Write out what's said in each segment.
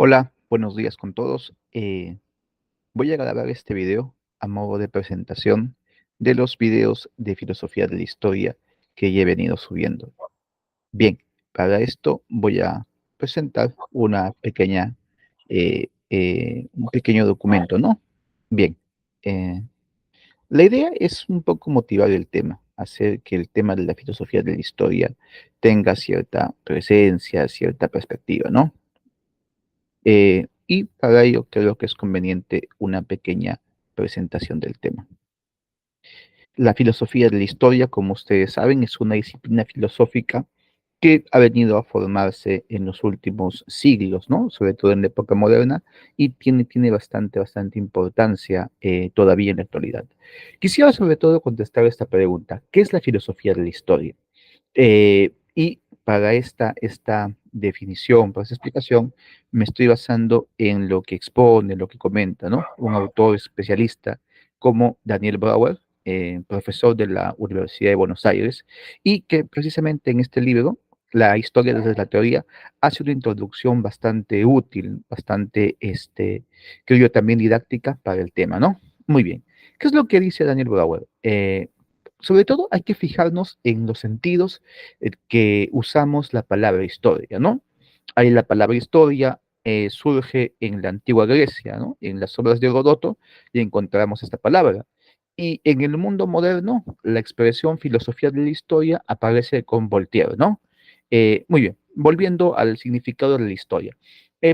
Hola, buenos días con todos. Voy a grabar este video a modo de presentación de los videos de filosofía de la historia que ya he venido subiendo. Bien, para esto voy a presentar un pequeño documento, ¿no? Bien, eh, la idea es un poco motivar el tema, hacer que el tema de la filosofía de la historia tenga cierta presencia, cierta perspectiva, ¿no? Y para ello creo que es conveniente una pequeña presentación del tema. La filosofía de la historia, como ustedes saben, es una disciplina filosófica que ha venido a formarse en los últimos siglos, ¿no? Sobre todo en la época moderna, y tiene bastante importancia todavía en la actualidad. Quisiera sobre todo contestar esta pregunta: ¿qué es la filosofía de la historia? Y para esta definición, para esta explicación, me estoy basando en lo que expone, lo que comenta, ¿no? Un autor especialista como Daniel Brauer, profesor de la Universidad de Buenos Aires, y que precisamente en este libro, La historia desde la teoría, hace una introducción bastante útil, creo yo, también didáctica para el tema, ¿no? Muy bien. ¿Qué es lo que dice Daniel Brauer? Sobre todo hay que fijarnos en los sentidos que usamos la palabra historia, ¿no? Ahí la palabra historia surge en la antigua Grecia, ¿no? En las obras de Heródoto y encontramos esta palabra. Y en el mundo moderno, la expresión filosofía de la historia aparece con Voltaire, ¿no? Muy bien, volviendo al significado de la historia.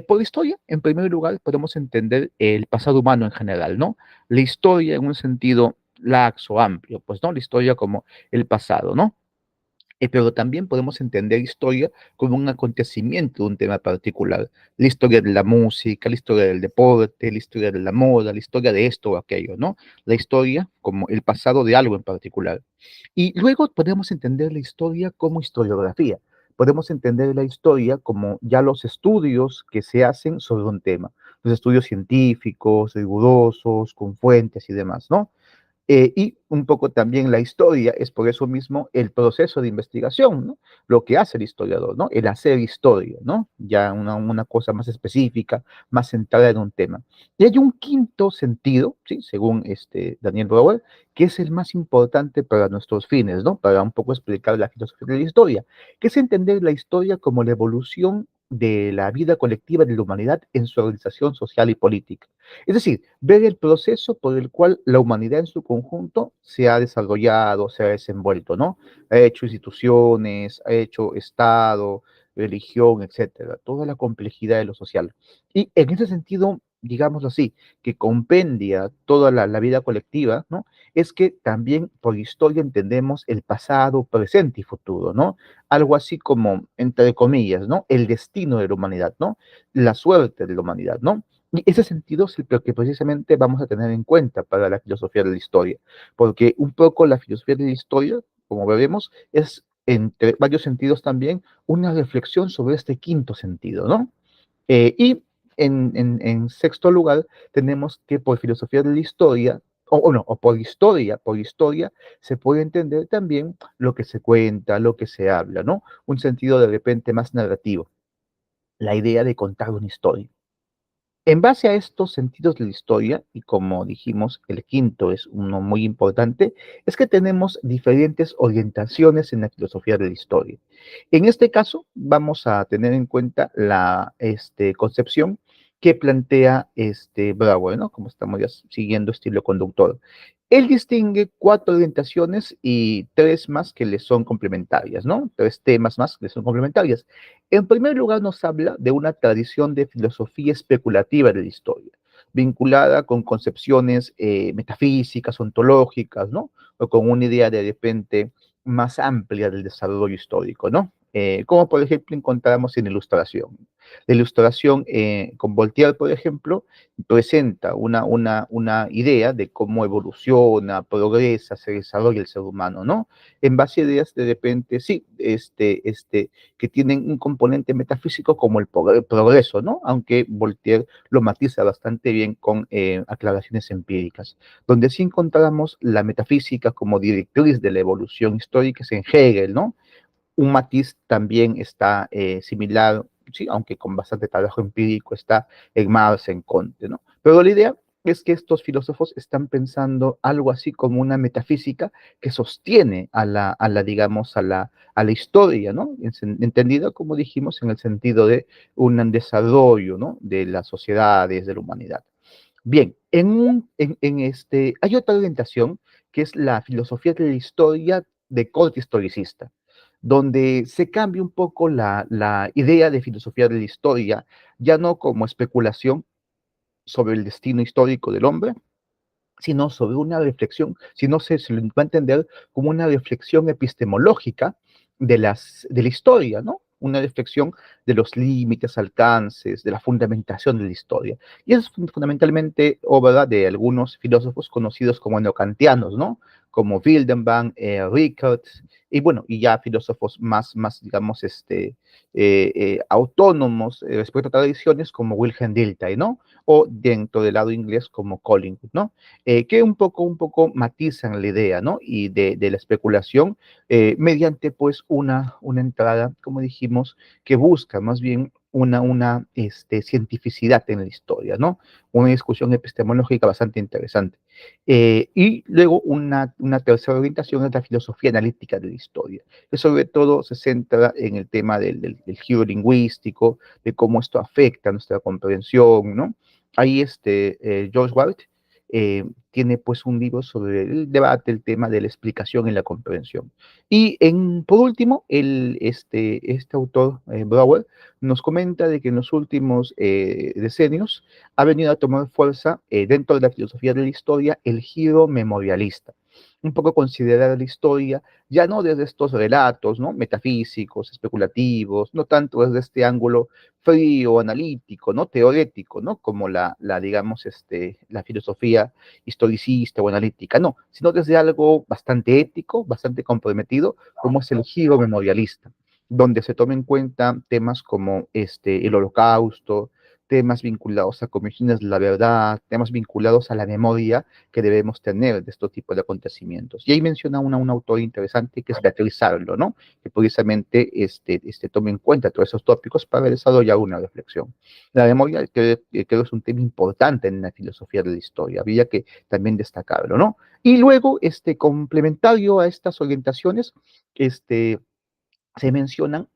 Por historia, en primer lugar, podemos entender el pasado humano en general, ¿no? La historia en un sentido laxo, amplio, pues, ¿no? La historia como el pasado, ¿no? Pero también podemos entender historia como un acontecimiento de un tema particular. La historia de la música, la historia del deporte, la historia de la moda, la historia de esto o aquello, ¿no? La historia como el pasado de algo en particular. Y luego podemos entender la historia como historiografía. Podemos entender la historia como ya los estudios que se hacen sobre un tema. Los estudios científicos, rigurosos, con fuentes y demás, ¿no? Y un poco también la historia es por eso mismo el proceso de investigación, ¿no? Lo que hace el historiador, ¿no? El hacer historia, ¿no? Ya una cosa más específica, más centrada en un tema. Y hay un quinto sentido, ¿sí? Según Daniel Brouwer, que es el más importante para nuestros fines, ¿no? Para un poco explicar la filosofía de la historia, que es entender la historia como la evolución de la vida colectiva de la humanidad en su organización social y política. Es decir, ver el proceso por el cual la humanidad en su conjunto se ha desarrollado, se ha desenvuelto, ¿no? Ha hecho instituciones, ha hecho Estado, religión, etcétera, toda la complejidad de lo social. Y en ese sentido, digámoslo así, que compendia toda la vida colectiva, ¿no? Es que también por historia entendemos el pasado, presente y futuro, ¿no? Algo así como, entre comillas, ¿no? El destino de la humanidad, ¿no? La suerte de la humanidad, ¿no? Y ese sentido es lo que precisamente vamos a tener en cuenta para la filosofía de la historia, porque un poco la filosofía de la historia, como veremos, es entre varios sentidos también una reflexión sobre este quinto sentido, ¿no? Y en sexto lugar, tenemos que por filosofía de la historia, o no, o por historia, se puede entender también lo que se cuenta, lo que se habla, ¿no? Un sentido de repente más narrativo, la idea de contar una historia. En base a estos sentidos de la historia, y como dijimos, el quinto es uno muy importante, es que tenemos diferentes orientaciones en la filosofía de la historia. En este caso, vamos a tener en cuenta la concepción que plantea Brouwer, ¿no? Como estamos ya siguiendo estilo conductor. Él distingue cuatro orientaciones y tres más que le son complementarias, ¿no? Tres temas más que le son complementarias. En primer lugar, nos habla de una tradición de filosofía especulativa de la historia, vinculada con concepciones metafísicas, ontológicas, ¿no? O con una idea de repente más amplia del desarrollo histórico, ¿no? Como por ejemplo encontramos en Ilustración. La Ilustración con Voltaire, por ejemplo, presenta una idea de cómo evoluciona, progresa, se desarrolla el ser humano, ¿no? En base a ideas de repente, sí, que tienen un componente metafísico como el progreso, ¿no? Aunque Voltaire lo matiza bastante bien con aclaraciones empíricas, donde sí encontramos la metafísica como directriz de la evolución histórica es en Hegel, ¿no? Un matiz también está similar sí, aunque con bastante trabajo empírico está en Marx, en Comte, ¿no? Pero la idea es que estos filósofos están pensando algo así como una metafísica que sostiene digamos, a la historia, ¿no? Entendida, como dijimos, en el sentido de un desarrollo, ¿no? De las sociedades, de la humanidad. Bien, hay otra orientación que es la filosofía de la historia de corte historicista, donde se cambia un poco la idea de filosofía de la historia, ya no como especulación sobre el destino histórico del hombre, sino sobre una reflexión, sino se lo va a entender como una reflexión epistemológica de la historia, ¿no? Una reflexión de los límites, alcances, de la fundamentación de la historia. Y es fundamentalmente obra de algunos filósofos conocidos como neocantianos, ¿no? Como Wildenband, Rickert, y bueno, y ya filósofos más digamos, autónomos respecto a tradiciones como Wilhelm Dilthey, ¿no? O dentro del lado inglés como Collingwood, ¿no? Que un poco matizan la idea, ¿no? Y de la especulación mediante pues una entrada, como dijimos, que busca más bien cientificidad en la historia, ¿no? Una discusión epistemológica bastante interesante. Y luego una tercera orientación es la filosofía analítica de la historia, que sobre todo se centra en el tema del giro lingüístico, de cómo esto afecta a nuestra comprensión, ¿no? Ahí George Wright tiene pues un libro sobre el debate, el tema de la explicación y la comprensión. Y por último, este autor, Brouwer, nos comenta de que en los últimos decenios ha venido a tomar fuerza dentro de la filosofía de la historia el giro memorialista. Un poco considerar la historia ya no desde estos relatos, ¿no? Metafísicos, especulativos, no tanto desde este ángulo frío, analítico, ¿no? Teorético, ¿no? Como digamos, la filosofía historicista o analítica, no, sino desde algo bastante ético, bastante comprometido, como es el giro memorialista, donde se tomen en cuenta temas como el holocausto, temas vinculados a comisiones de la verdad, temas vinculados a la memoria que debemos tener de estos tipos de acontecimientos. Y ahí menciona un autor interesante que es Beatriz Arlo, ¿no? Que precisamente tome en cuenta todos esos tópicos para desarrollar una reflexión. La memoria creo es un tema importante en la filosofía de la historia, había que también destacarlo, ¿no? Y luego, complementario a estas orientaciones, se mencionan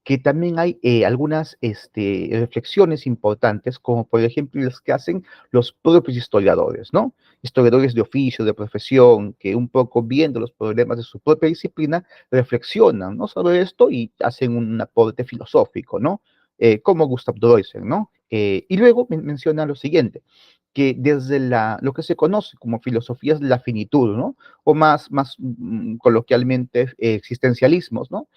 que también hay algunas reflexiones importantes, como por ejemplo las que hacen los propios historiadores, ¿no? Historiadores de oficio, de profesión, que un poco viendo los problemas de su propia disciplina, reflexionan, ¿no? Sobre esto y hacen un aporte filosófico, ¿no? Como Gustav Droysen, ¿no? Y luego menciona lo siguiente, que desde lo que se conoce como filosofías de la finitud, ¿no? O más coloquialmente existencialismos, ¿no?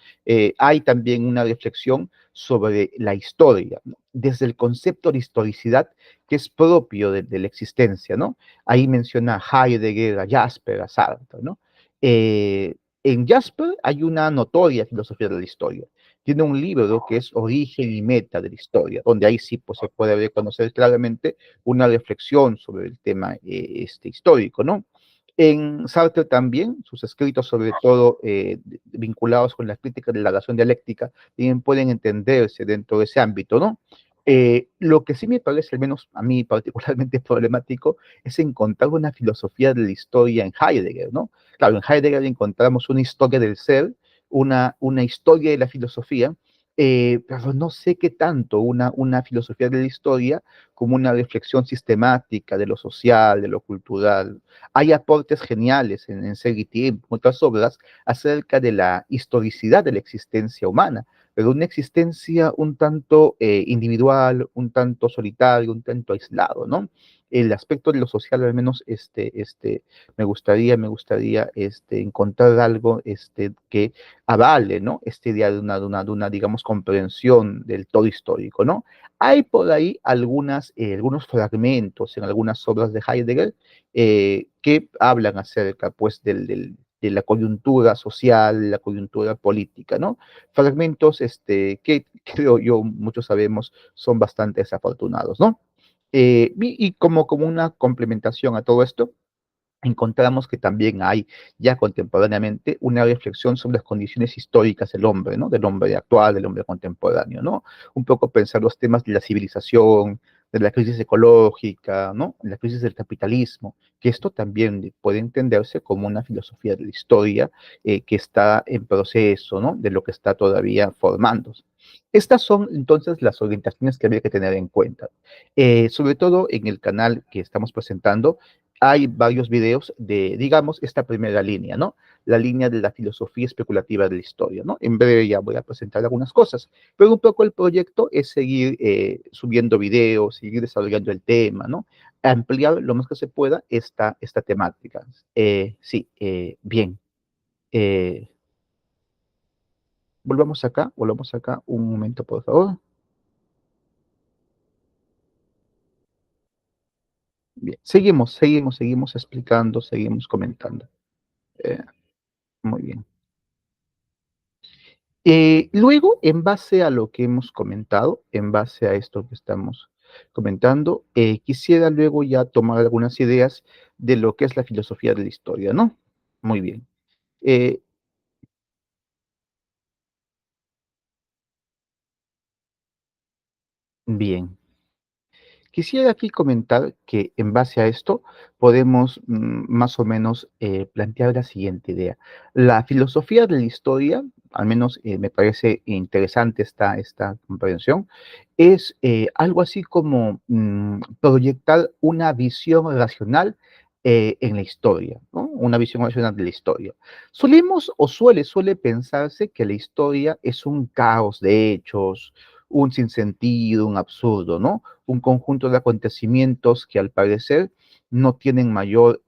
Hay también una reflexión sobre la historia, ¿no? Desde el concepto de historicidad que es propio de la existencia, ¿no? Ahí menciona a Heidegger, a Jasper, a Sartre, ¿no? En Jasper hay una notoria filosofía de la historia. Tiene un libro que es Origen y Meta de la Historia, donde ahí sí pues, se puede reconocer claramente una reflexión sobre el tema histórico, ¿no? En Sartre también, sus escritos, sobre todo vinculados con la crítica de la razón dialéctica, bien pueden entenderse dentro de ese ámbito, ¿no? Lo que sí me parece, al menos a mí particularmente problemático, es encontrar una filosofía de la historia en Heidegger, ¿no? Claro, en Heidegger encontramos una historia del ser, una historia de la filosofía, pero no sé qué tanto una filosofía de la historia como una reflexión sistemática de lo social, de lo cultural. Hay aportes geniales en Ser y Tiempo, en otras obras, acerca de la historicidad de la existencia humana, pero una existencia un tanto individual, un tanto solitario, un tanto aislado, ¿no? El aspecto de lo social, al menos, me gustaría encontrar algo que avale, ¿no? Esta idea de una, digamos, comprensión del todo histórico, ¿no? Hay por ahí algunos fragmentos en algunas obras de Heidegger que hablan acerca, pues, de la coyuntura social, la coyuntura política, ¿no? Fragmentos que creo yo, muchos sabemos, son bastante desafortunados, ¿no? Y como una complementación a todo esto, encontramos que también hay ya contemporáneamente una reflexión sobre las condiciones históricas del hombre, ¿no? Del hombre actual, del hombre contemporáneo, ¿no? Un poco pensar los temas de la civilización, de la crisis ecológica, ¿no? La crisis del capitalismo, que esto también puede entenderse como una filosofía de la historia que está en proceso, ¿no? De lo que está todavía formándose. Estas son entonces las orientaciones que habría que tener en cuenta. Sobre todo en el canal que estamos presentando, hay varios videos de, digamos, esta primera línea, ¿no? La línea de la filosofía especulativa de la historia, ¿no? En breve ya voy a presentar algunas cosas, pero un poco el proyecto es seguir subiendo videos, seguir desarrollando el tema, ¿no? Ampliar lo más que se pueda esta temática. Sí, bien. Eh, volvamos acá un momento, por favor. Bien, seguimos explicando, seguimos comentando. Eh, muy bien. Luego, en base a lo que hemos comentado, en base a esto que estamos comentando, quisiera luego ya tomar algunas ideas de lo que es la filosofía de la historia, ¿no? Muy bien. Eh, bien. Quisiera aquí comentar que en base a esto podemos más o menos plantear la siguiente idea. La filosofía de la historia, al menos me parece interesante esta comprensión, es algo así como proyectar una visión racional en la historia, ¿no? Una visión racional de la historia. Solemos o suele pensarse que la historia es un caos de hechos, un sinsentido, un absurdo, ¿no? Un conjunto de acontecimientos que al parecer no tienen mayor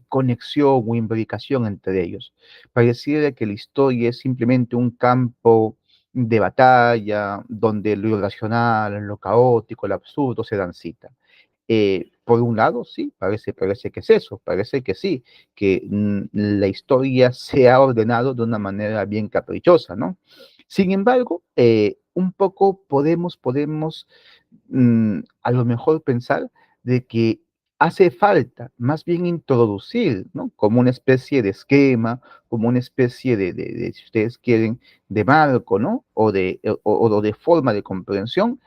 conexión o imbricación entre ellos. Pareciera que la historia es simplemente un campo de batalla donde lo irracional, lo caótico, el absurdo se dan cita. Por un lado, sí, parece que es eso, parece que sí, que la historia se ha ordenado de una manera bien caprichosa, ¿no? Sin embargo, un poco podemos a lo mejor pensar de que hace falta más bien introducir, ¿no? Como una especie de esquema, como una especie si ustedes quieren, de marco, ¿no? O de forma de comprensión,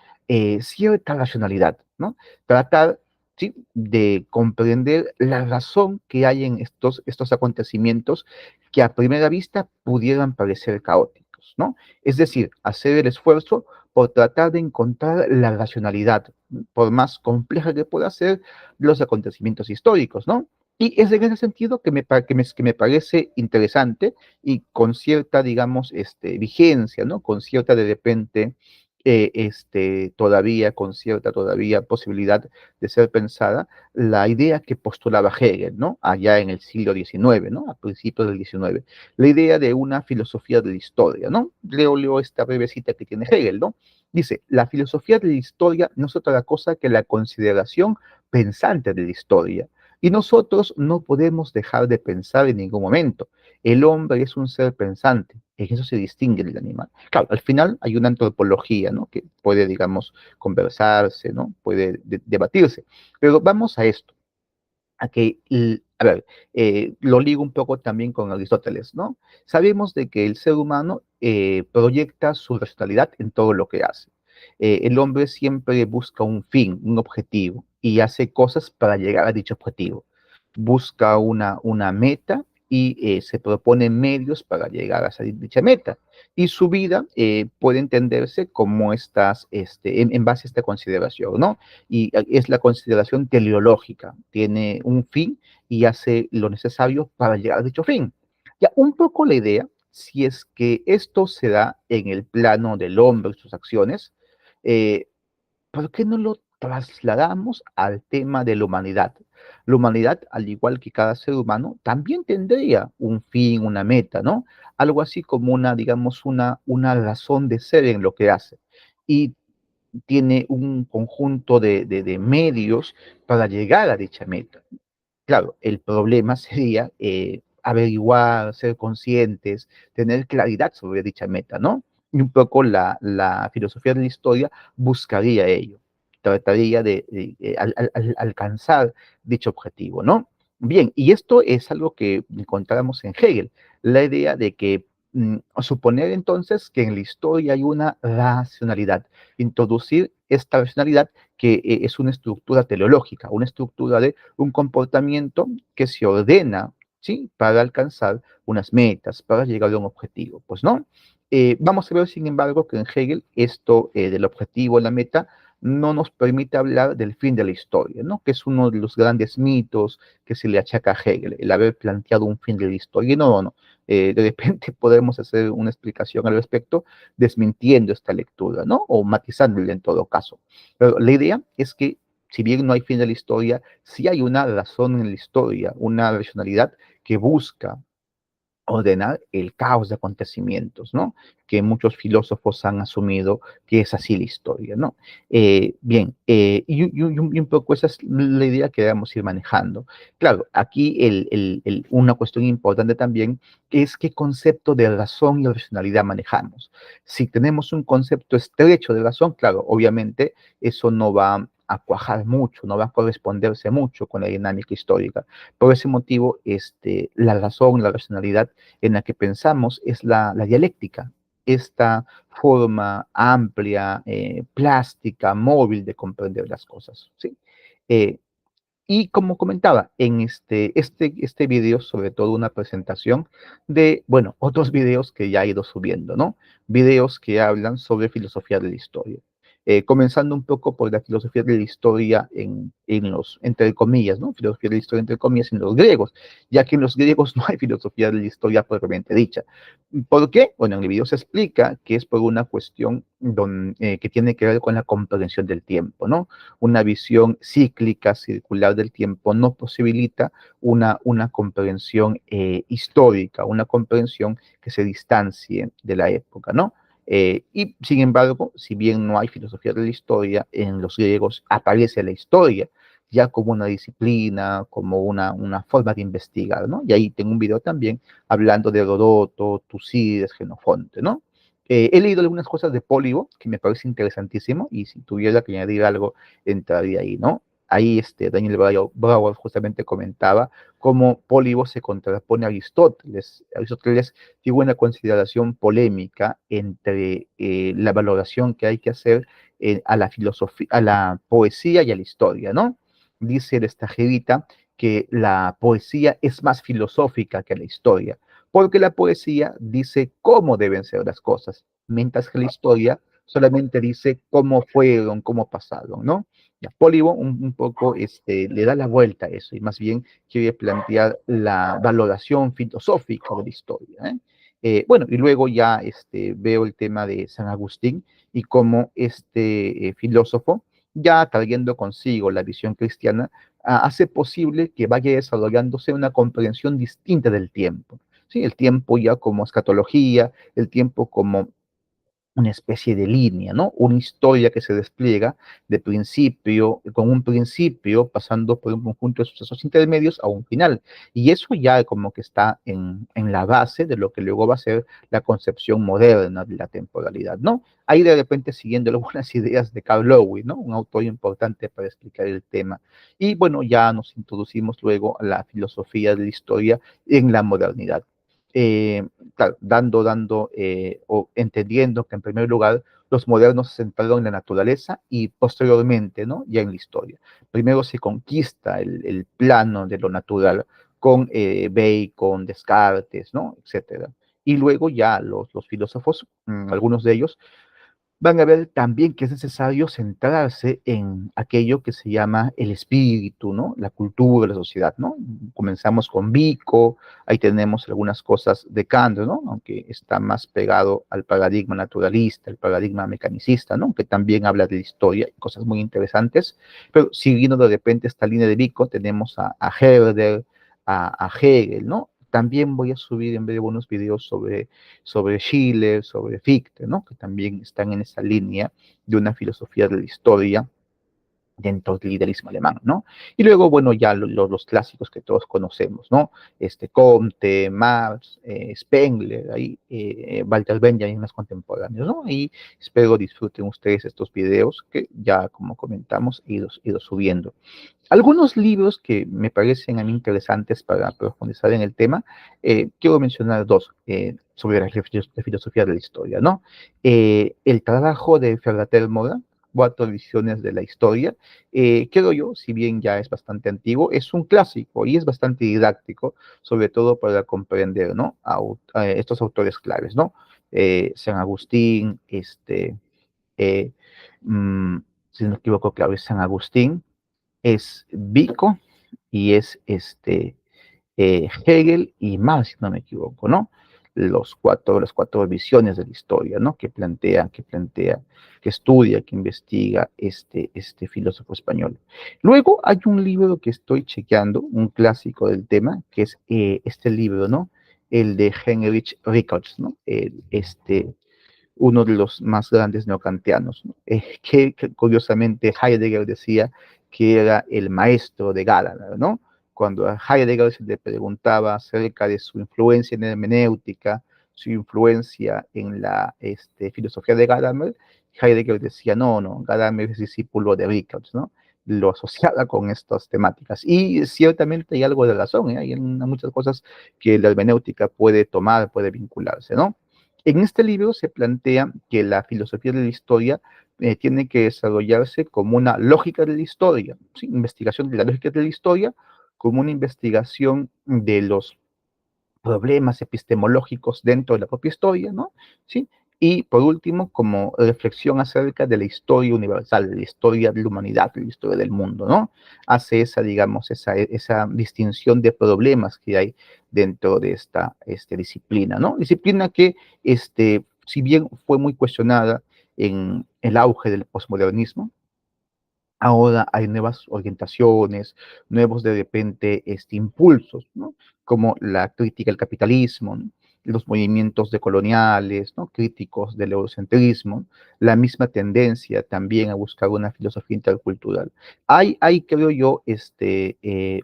cierta racionalidad, ¿no? Tratar, ¿sí? De comprender la razón que hay en estos acontecimientos que a primera vista pudieran parecer caóticos, ¿no? Es decir, hacer el esfuerzo por tratar de encontrar la racionalidad, por más compleja que pueda ser los acontecimientos históricos, ¿no? Y es en ese sentido que me parece interesante y con cierta, digamos, vigencia, ¿no? Con cierta, de repente, todavía, con cierta todavía posibilidad de ser pensada, la idea que postulaba Hegel, ¿no? Allá en el siglo XIX, ¿no? A principios del XIX. La idea de una filosofía de la historia, ¿no? Leo esta breve cita que tiene Hegel, ¿no? Dice, la filosofía de la historia no es otra cosa que la consideración pensante de la historia. Y nosotros no podemos dejar de pensar en ningún momento. El hombre es un ser pensante, en eso se distingue del animal. Claro, al final hay una antropología, ¿no? Que puede, digamos, conversarse, ¿no? Puede debatirse. Pero vamos a esto a que, a ver, lo ligo un poco también con Aristóteles, ¿no? Sabemos de que el ser humano proyecta su racionalidad en todo lo que hace. El hombre siempre busca un fin, un objetivo, y hace cosas para llegar a dicho objetivo. Busca una meta y se propone medios para llegar a esa dicha meta. Y su vida puede entenderse como en base a esta consideración, ¿no? Y es la consideración teleológica, tiene un fin y hace lo necesario para llegar a dicho fin. Ya un poco la idea, si es que esto se da en el plano del hombre y sus acciones, eh, ¿por qué no lo trasladamos al tema de la humanidad? La humanidad, al igual que cada ser humano, también tendría un fin, una meta, ¿no? Algo así como digamos, una razón de ser en lo que hace. Y tiene un conjunto de medios para llegar a dicha meta. Claro, el problema sería averiguar, ser conscientes, tener claridad sobre dicha meta, ¿no? Y un poco la filosofía de la historia buscaría ello, trataría de alcanzar dicho objetivo, ¿no? Bien, y esto es algo que encontramos en Hegel, la idea de que suponer entonces que en la historia hay una racionalidad, introducir esta racionalidad que es una estructura teleológica, una estructura de un comportamiento que se ordena, ¿sí? Para alcanzar unas metas, para llegar a un objetivo. Pues no. Vamos a ver, sin embargo, que en Hegel esto del objetivo, la meta, no nos permite hablar del fin de la historia, ¿no? Que es uno de los grandes mitos que se le achaca a Hegel, el haber planteado un fin de la historia. Y no, no, no. De repente podemos hacer una explicación al respecto desmintiendo esta lectura, ¿no? O matizándola en todo caso. Pero la idea es que, si bien no hay fin de la historia, sí hay una razón en la historia, una racionalidad que busca ordenar el caos de acontecimientos, ¿no? Que muchos filósofos han asumido que es así la historia, ¿no? Bien, y un poco esa es la idea que debemos ir manejando. Claro, aquí una cuestión importante también es qué concepto de razón y racionalidad manejamos. Si tenemos un concepto estrecho de razón, claro, obviamente eso no va a cuajar mucho, no va a corresponderse mucho con la dinámica histórica. Por ese motivo, la razón, la racionalidad en la que pensamos es la dialéctica, esta forma amplia, plástica, móvil de comprender las cosas. ¿Sí? Eh, y como comentaba, en este video, sobre todo una presentación de, bueno, otros videos que ya he ido subiendo, ¿no? Videos que hablan sobre filosofía de la historia. Comenzando un poco por la filosofía de la historia en los, entre comillas, ¿no? Filosofía de la historia, entre comillas, en los griegos, ya que en los griegos no hay filosofía de la historia propiamente dicha. ¿Por qué? Bueno, en el video se explica que es por una cuestión que tiene que ver con la comprensión del tiempo, ¿no? Una visión cíclica, circular del tiempo, no posibilita una comprensión histórica, una comprensión que se distancie de la época, ¿no? Y sin embargo, si bien no hay filosofía de la historia, en los griegos aparece la historia ya como una disciplina, como una forma de investigar, ¿no? Y ahí tengo un video también hablando de Herodoto, Tucídides, Genofonte, ¿no? He leído algunas cosas de Pólibo que me parece interesantísimo y si tuviera que añadir algo, entraría ahí, ¿no? Ahí Daniel Brauer justamente comentaba cómo Pólibo se contrapone a Aristóteles. Aristóteles tuvo una consideración polémica entre la valoración que hay que hacer a la filosofía, a la poesía y a la historia, ¿no? Dice el Estagirita que la poesía es más filosófica que la historia porque la poesía dice cómo deben ser las cosas, mientras que la historia solamente dice cómo fueron, cómo pasaron, ¿no? Ya, Pólibo un poco le da la vuelta a eso y más bien quiere plantear la valoración filosófica de la historia. Bueno, y luego ya veo el tema de San Agustín y cómo este filósofo, ya trayendo consigo la visión cristiana, hace posible que vaya desarrollándose una comprensión distinta del tiempo. ¿Sí? El tiempo ya como escatología, el tiempo como una especie de línea, ¿no? Una historia que se despliega de principio, con un principio, pasando por un conjunto de sucesos intermedios a un final. Y eso ya como que está en la base de lo que luego va a ser la concepción moderna de la temporalidad, ¿no? Ahí de repente siguiendo algunas ideas de Carl Lewis, ¿no? Un autor importante para explicar el tema. Y bueno, ya nos introducimos luego a la filosofía de la historia en la modernidad. Eh, claro, o entendiendo que en primer lugar los modernos se centraron en la naturaleza y posteriormente, ¿no? Ya en la historia. Primero se conquista el plano de lo natural con Bacon, Descartes, ¿no? Etcétera. Y luego ya los filósofos, algunos de ellos, van a ver también que es necesario centrarse en aquello que se llama el espíritu, ¿no? La cultura, la sociedad, ¿no? Comenzamos con Vico, ahí tenemos algunas cosas de Kant, ¿no? Aunque está más pegado al paradigma naturalista, al paradigma mecanicista, ¿no? Que también habla de historia, cosas muy interesantes, pero siguiendo de repente esta línea de Vico, tenemos a Herder, a Hegel, ¿no? También voy a subir en breve unos videos sobre Schiller, sobre Fichte, ¿no? Que también están en esa línea de una filosofía de la historia dentro del liderismo alemán, ¿no? Y luego, bueno, ya los clásicos que todos conocemos, ¿no? Comte, Marx, Spengler, ahí, Walter Benjamin más contemporáneos, ¿no? Y espero disfruten ustedes estos videos que ya, como comentamos, ido subiendo. Algunos libros que me parecen a mí interesantes para profundizar en el tema, quiero mencionar dos sobre la filosofía de la historia, ¿no? El trabajo de Ferrater Mora, Cuatro visiones de la historia, creo yo, si bien ya es bastante antiguo, es un clásico y es bastante didáctico, sobre todo para comprender, ¿no? A estos autores claves, ¿no? San Agustín, eh, mm, si no me equivoco, claro, es San Agustín, es Vico y es Hegel y Marx, si no me equivoco, ¿no? Las cuatro visiones de la historia, ¿no? Que estudia, que investiga este filósofo español. Luego hay un libro que estoy chequeando, un clásico del tema, que es este libro, ¿no? El de Heinrich Rickert, ¿no? Uno de los más grandes neocantianos, ¿no? Que curiosamente Heidegger decía que era el maestro de Gadamer, ¿no? Cuando a Heidegger se le preguntaba acerca de su influencia en la hermenéutica, su influencia en la filosofía de Gadamer, Heidegger decía, no, Gadamer es discípulo de Rickert, ¿no? Lo asociaba con estas temáticas. Y ciertamente hay algo de razón, ¿eh? Hay muchas cosas que la hermenéutica puede tomar, puede vincularse, ¿no? En este libro se plantea que la filosofía de la historia tiene que desarrollarse como una lógica de la historia, ¿sí? Investigación de la lógica de la historia, como una investigación de los problemas epistemológicos dentro de la propia historia, ¿no? ¿Sí? Y por último, como reflexión acerca de la historia universal, de la historia de la humanidad, de la historia del mundo, ¿no? Hace esa, digamos, esa distinción de problemas que hay dentro de esta disciplina, ¿no? Disciplina que, si bien fue muy cuestionada en el auge del posmodernismo, ahora hay nuevas orientaciones, nuevos de repente impulsos, ¿no? Como la crítica al capitalismo, ¿no? Los movimientos decoloniales, ¿no? Críticos del eurocentrismo, la misma tendencia también a buscar una filosofía intercultural. Hay creo yo,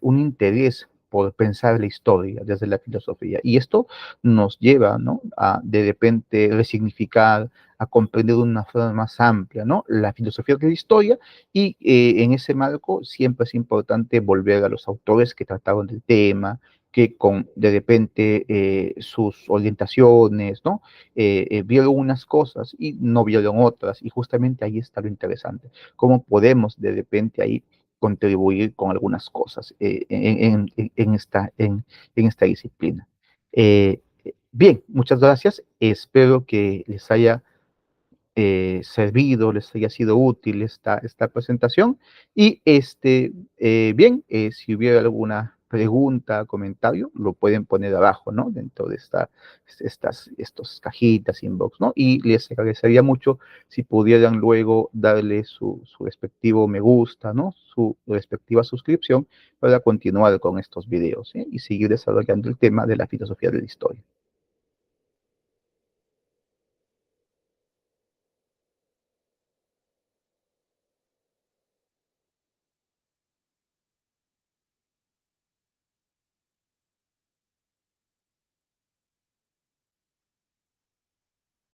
un interés por pensar la historia desde la filosofía. Y esto nos lleva, ¿no? A de repente resignificar, a comprender de una forma más amplia, ¿no? La filosofía de la historia y en ese marco siempre es importante volver a los autores que trataron del tema, que con de repente sus orientaciones, ¿no? Vieron unas cosas y no vieron otras, y justamente ahí está lo interesante, cómo podemos de repente ahí contribuir con algunas cosas en esta disciplina. Bien, muchas gracias. Espero que les haya servido, les haya sido útil esta presentación. Y bien, si hubiera alguna pregunta, comentario, lo pueden poner abajo, ¿no? Dentro de estas cajitas, inbox, ¿no? Y les agradecería mucho si pudieran luego darle su respectivo me gusta, ¿no? Su respectiva suscripción para continuar con estos videos, ¿eh? Y seguir desarrollando el tema de la filosofía de la historia.